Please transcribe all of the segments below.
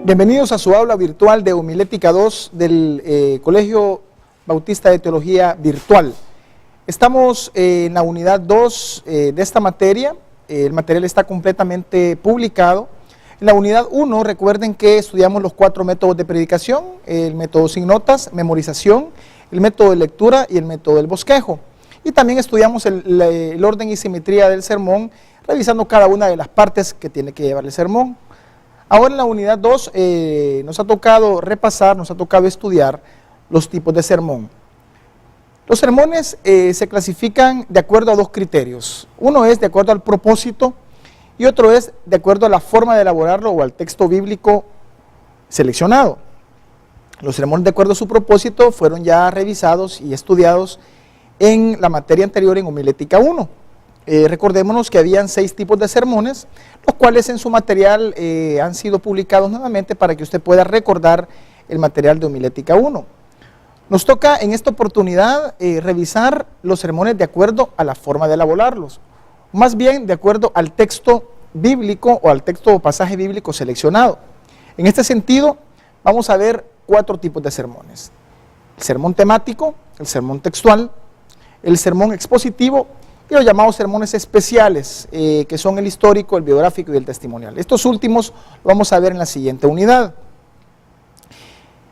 Bienvenidos a su aula virtual de Homilética 2 del Colegio Bautista de Teología Virtual. Estamos en la unidad 2 de esta materia. El material está completamente publicado. En la unidad 1, recuerden que estudiamos los 4 métodos de predicación: el método sin notas, memorización, el método de lectura y el método del bosquejo. Y también estudiamos el orden y simetría del sermón, revisando cada una de las partes que tiene que llevar el sermón. Ahora en la unidad 2 nos ha tocado repasar, nos ha tocado estudiar los tipos de sermón. Los sermones se clasifican de acuerdo a 2 criterios. Uno es de acuerdo al propósito y otro es de acuerdo a la forma de elaborarlo o al texto bíblico seleccionado. Los sermones de acuerdo a su propósito fueron ya revisados y estudiados en la materia anterior en Homilética 1. Recordémonos que habían 6 tipos de sermones, los cuales en su material han sido publicados nuevamente para que usted pueda recordar el material de Homilética 1. Nos toca en esta oportunidad revisar los sermones de acuerdo a la forma de elaborarlos, más bien de acuerdo al texto bíblico o al texto o pasaje bíblico seleccionado. En este sentido, vamos a ver 4 tipos de sermones: el sermón temático, el sermón textual, el sermón expositivo y los llamados sermones especiales, que son el histórico, el biográfico y el testimonial. Estos últimos lo vamos a ver en la siguiente unidad.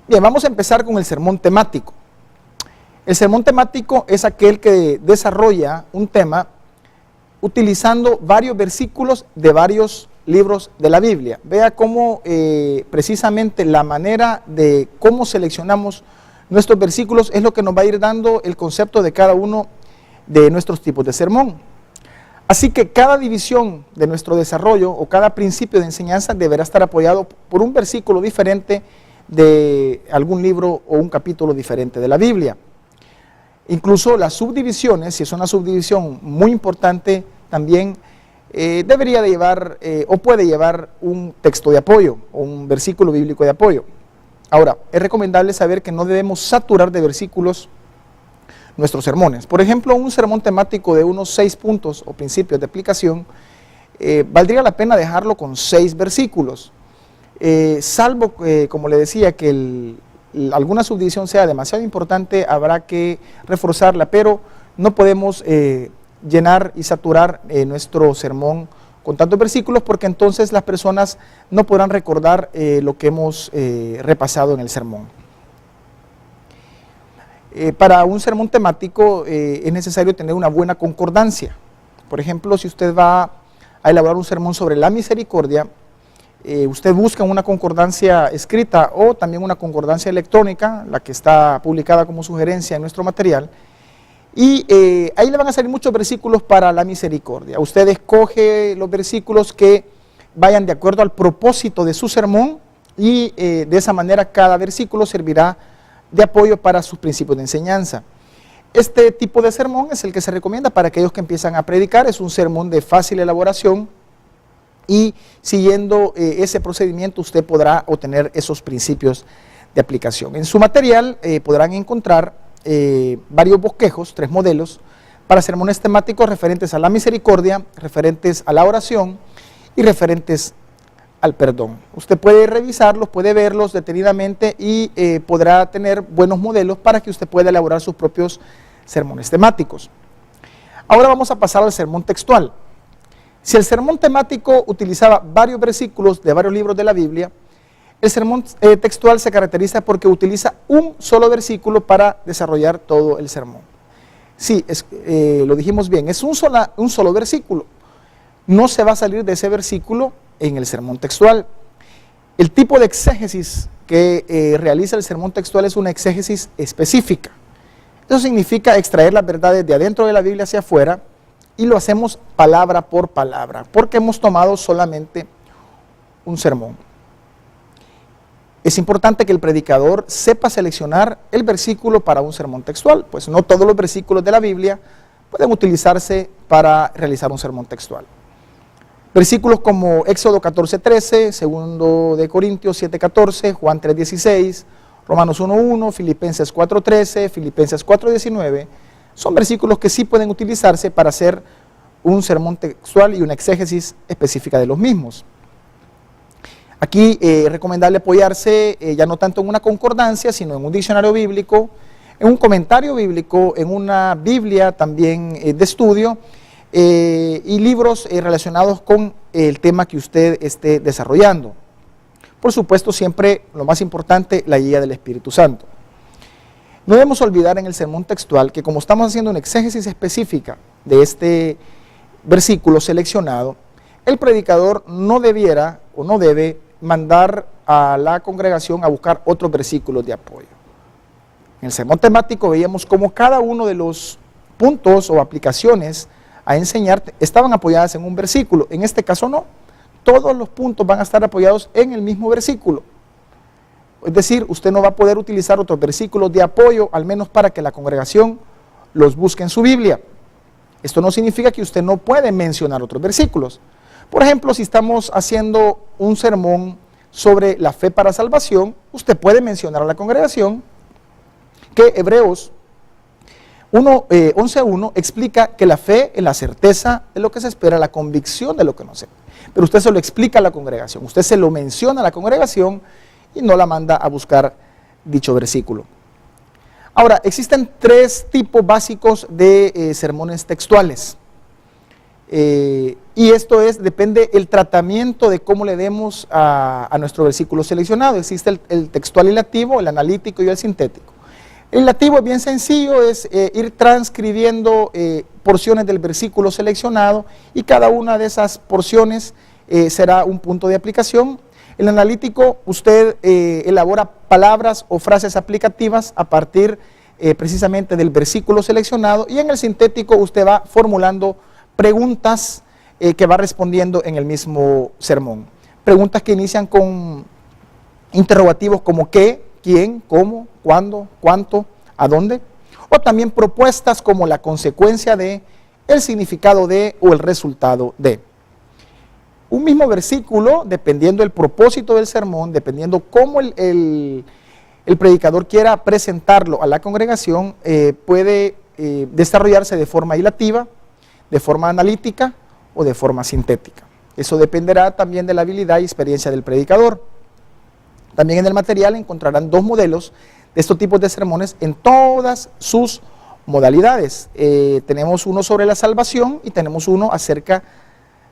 Bien, vamos a empezar con el sermón temático. El sermón temático es aquel que desarrolla un tema utilizando varios versículos de varios libros de la Biblia. Vea cómo precisamente la manera de cómo seleccionamos nuestros versículos es lo que nos va a ir dando el concepto de cada uno de nuestros tipos de sermón. Así que cada división de nuestro desarrollo o cada principio de enseñanza deberá estar apoyado por un versículo diferente de algún libro o un capítulo diferente de la Biblia. Incluso las subdivisiones, si es una subdivisión muy importante, también debería de llevar o puede llevar un texto de apoyo o un versículo bíblico de apoyo. Ahora, es recomendable saber que no debemos saturar de versículos nuestros sermones. Por ejemplo, un sermón temático de unos 6 puntos o principios de aplicación, valdría la pena dejarlo con 6 versículos, salvo, como le decía, que alguna subdivisión sea demasiado importante, habrá que reforzarla, pero no podemos llenar y saturar nuestro sermón con tantos versículos, porque entonces las personas no podrán recordar lo que hemos repasado en el sermón. Para un sermón temático es necesario tener una buena concordancia. Por ejemplo, si usted va a elaborar un sermón sobre la misericordia, usted busca una concordancia escrita o también una concordancia electrónica, la que está publicada como sugerencia en nuestro material, y ahí le van a salir muchos versículos para la misericordia. Usted escoge los versículos que vayan de acuerdo al propósito de su sermón y de esa manera cada versículo servirá de apoyo para sus principios de enseñanza. Este tipo de sermón es el que se recomienda para aquellos que empiezan a predicar. Es un sermón de fácil elaboración y siguiendo ese procedimiento usted podrá obtener esos principios de aplicación. En su material podrán encontrar varios bosquejos, 3 modelos, para sermones temáticos referentes a la misericordia, referentes a la oración y referentes al perdón. Usted puede revisarlos, puede verlos detenidamente y podrá tener buenos modelos para que usted pueda elaborar sus propios sermones temáticos. Ahora vamos a pasar al sermón textual. Si el sermón temático utilizaba varios versículos de varios libros de la Biblia, el sermón textual se caracteriza porque utiliza un solo versículo para desarrollar todo el sermón. Sí, lo dijimos bien, es un solo versículo. No se va a salir de ese versículo en el sermón textual. El tipo de exégesis que realiza el sermón textual es una exégesis específica. Eso significa extraer las verdades de adentro de la Biblia hacia afuera y lo hacemos palabra por palabra, porque hemos tomado solamente un sermón. Es importante que el predicador sepa seleccionar el versículo para un sermón textual, pues no todos los versículos de la Biblia pueden utilizarse para realizar un sermón textual. Versículos como Éxodo 14:13, 2 de Corintios 7:14, Juan 3:16, Romanos 1:1, Filipenses 4:13, Filipenses 4:19, son versículos que sí pueden utilizarse para hacer un sermón textual y una exégesis específica de los mismos. Aquí es recomendable apoyarse ya no tanto en una concordancia, sino en un diccionario bíblico, en un comentario bíblico, en una Biblia también de estudio y libros relacionados con el tema que usted esté desarrollando. Por supuesto, siempre lo más importante, la guía del Espíritu Santo. No debemos olvidar en el sermón textual que como estamos haciendo una exégesis específica de este versículo seleccionado, el predicador no debiera o no debe mandar a la congregación a buscar otros versículos de apoyo. En el sermón temático veíamos cómo cada uno de los puntos o aplicaciones a enseñar estaban apoyadas en un versículo. En este caso no, todos los puntos van a estar apoyados en el mismo versículo. Es decir, usted no va a poder utilizar otros versículos de apoyo, al menos para que la congregación los busque en su Biblia. Esto no significa que usted no puede mencionar otros versículos. Por ejemplo, si estamos haciendo un sermón sobre la fe para salvación, usted puede mencionar a la congregación que Hebreos 11:1 explica que la fe es la certeza de lo que se espera, la convicción de lo que no se ve. Pero usted se lo explica a la congregación, usted se lo menciona a la congregación y no la manda a buscar dicho versículo. Ahora, existen tres tipos básicos de sermones textuales. Y esto depende el tratamiento de cómo le demos a nuestro versículo seleccionado. Existe el textual ilativo, el analítico y el sintético. El ilativo es bien sencillo, es ir transcribiendo porciones del versículo seleccionado y cada una de esas porciones será un punto de aplicación. El analítico, usted elabora palabras o frases aplicativas a partir precisamente del versículo seleccionado, y en el sintético usted va formulando preguntas que va respondiendo en el mismo sermón. Preguntas que inician con interrogativos como qué, quién, cómo, cuándo, cuánto, a dónde, o también propuestas como la consecuencia de, el significado de o el resultado de. Un mismo versículo, dependiendo del propósito del sermón, dependiendo cómo el predicador quiera presentarlo a la congregación, puede desarrollarse de forma ilativa, de forma analítica o de forma sintética. Eso dependerá también de la habilidad y experiencia del predicador. También en el material encontrarán dos modelos de estos tipos de sermones en todas sus modalidades. Tenemos uno sobre la salvación y tenemos uno acerca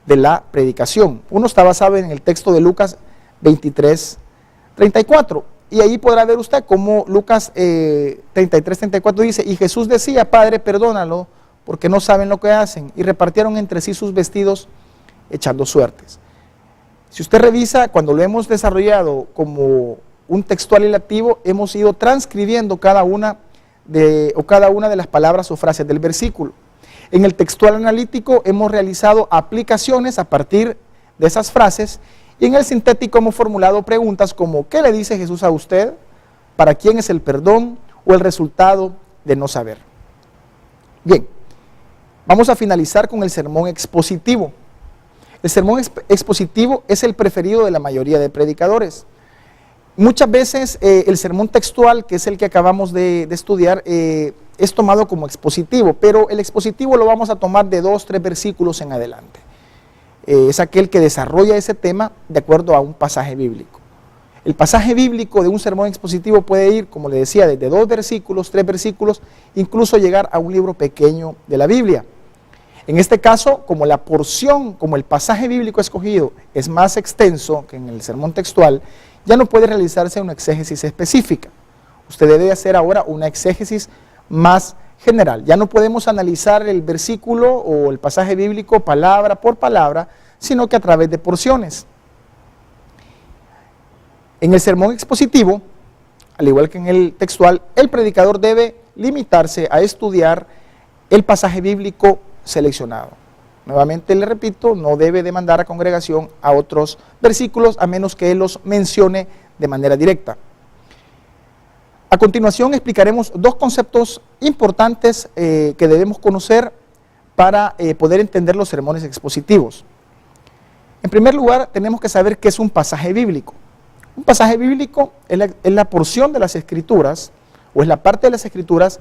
de la predicación. Uno está basado en el texto de Lucas 23:34. Y ahí podrá ver usted cómo Lucas 33:34 dice: y Jesús decía, Padre, perdónalo, porque no saben lo que hacen. Y repartieron entre sí sus vestidos, echando suertes. Si usted revisa, cuando lo hemos desarrollado como un textual ilativo, hemos ido transcribiendo cada una de las palabras o frases del versículo. En el textual analítico hemos realizado aplicaciones a partir de esas frases, y en el sintético hemos formulado preguntas como ¿qué le dice Jesús a usted? ¿Para quién es el perdón? O el resultado de no saber. Bien, vamos a finalizar con el sermón expositivo. El sermón expositivo es el preferido de la mayoría de predicadores. Muchas veces el sermón textual, que es el que acabamos de estudiar, es tomado como expositivo, pero el expositivo lo vamos a tomar de 2 o 3 versículos en adelante. Es aquel que desarrolla ese tema de acuerdo a un pasaje bíblico. El pasaje bíblico de un sermón expositivo puede ir, como le decía, desde 2 versículos, 3 versículos, incluso llegar a un libro pequeño de la Biblia. En este caso, como la porción, como el pasaje bíblico escogido es más extenso que en el sermón textual, ya no puede realizarse una exégesis específica. Usted debe hacer ahora una exégesis más general. Ya no podemos analizar el versículo o el pasaje bíblico palabra por palabra, sino que a través de porciones. En el sermón expositivo, al igual que en el textual, el predicador debe limitarse a estudiar el pasaje bíblico seleccionado. Nuevamente le repito, no debe demandar a congregación a otros versículos a menos que él los mencione de manera directa. A continuación explicaremos 2 conceptos importantes que debemos conocer para poder entender los sermones expositivos. En primer lugar, tenemos que saber qué es un pasaje bíblico. Un pasaje bíblico es la porción de las Escrituras, o es la parte de las Escrituras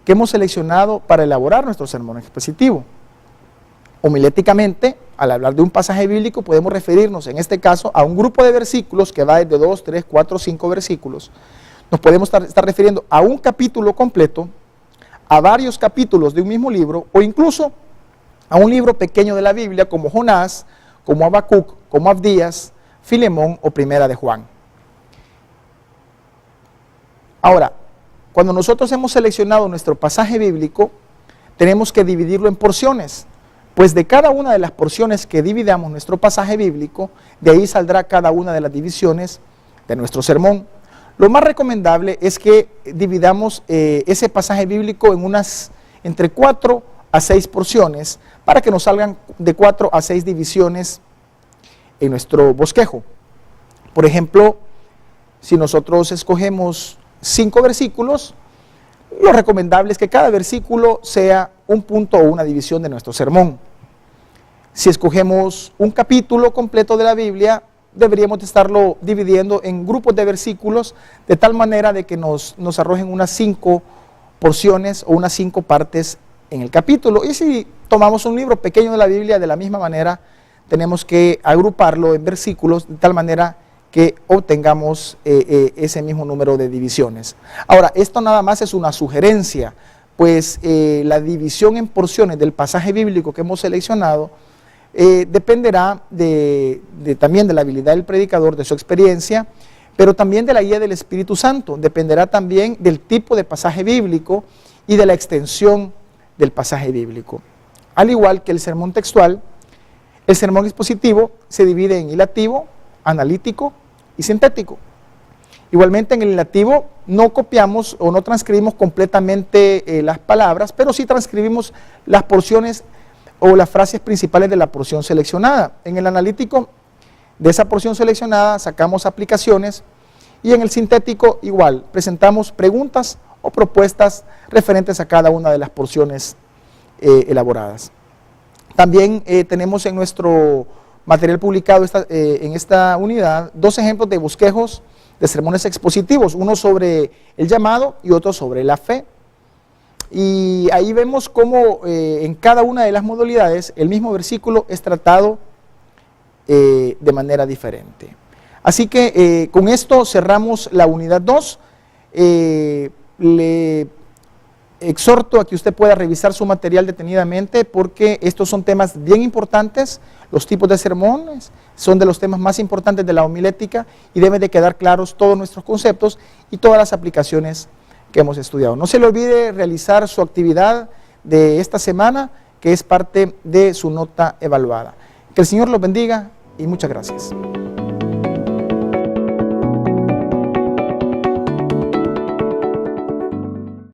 que hemos seleccionado para elaborar nuestro sermón expositivo. Homiléticamente, al hablar de un pasaje bíblico, podemos referirnos en este caso a un grupo de versículos que va desde 2, 3, 4, 5 versículos. Nos podemos estar refiriendo a un capítulo completo, a varios capítulos de un mismo libro, o incluso a un libro pequeño de la Biblia como Jonás, como Habacuc, como Abdías, Filemón o Primera de Juan. Ahora, cuando nosotros hemos seleccionado nuestro pasaje bíblico, tenemos que dividirlo en porciones, pues de cada una de las porciones que dividamos nuestro pasaje bíblico, de ahí saldrá cada una de las divisiones de nuestro sermón. Lo más recomendable es que dividamos ese pasaje bíblico en entre 4 a 6 porciones, para que nos salgan de 4 a 6 divisiones en nuestro bosquejo. Por ejemplo, si nosotros escogemos 5 versículos, lo recomendable es que cada versículo sea un punto o una división de nuestro sermón. Si escogemos un capítulo completo de la Biblia, deberíamos de estarlo dividiendo en grupos de versículos, de tal manera de que nos arrojen unas 5 porciones o unas 5 partes en el capítulo. Y si tomamos un libro pequeño de la Biblia, de la misma manera, tenemos que agruparlo en versículos, de tal manera que obtengamos ese mismo número de divisiones. Ahora, esto nada más es una sugerencia, pues la división en porciones del pasaje bíblico que hemos seleccionado dependerá también de la habilidad del predicador, de su experiencia, pero también de la guía del Espíritu Santo. Dependerá también del tipo de pasaje bíblico y de la extensión del pasaje bíblico. Al igual que el sermón textual, el sermón expositivo se divide en ilativo, analítico y sintético. Igualmente en el ilativo no copiamos o no transcribimos completamente las palabras, pero sí transcribimos las porciones o las frases principales de la porción seleccionada. En el analítico, de esa porción seleccionada sacamos aplicaciones, y en el sintético igual, presentamos preguntas o propuestas referentes a cada una de las porciones elaboradas. También tenemos en nuestro material publicado en esta unidad 2 ejemplos de bosquejos de sermones expositivos, uno sobre el llamado y otro sobre la fe. Y ahí vemos cómo en cada una de las modalidades el mismo versículo es tratado de manera diferente. Así que con esto cerramos la unidad 2. Le exhorto a que usted pueda revisar su material detenidamente, porque estos son temas bien importantes. Los tipos de sermones son de los temas más importantes de la homilética y deben de quedar claros todos nuestros conceptos y todas las aplicaciones que hemos estudiado. No se le olvide realizar su actividad de esta semana, que es parte de su nota evaluada. Que el Señor los bendiga y muchas gracias.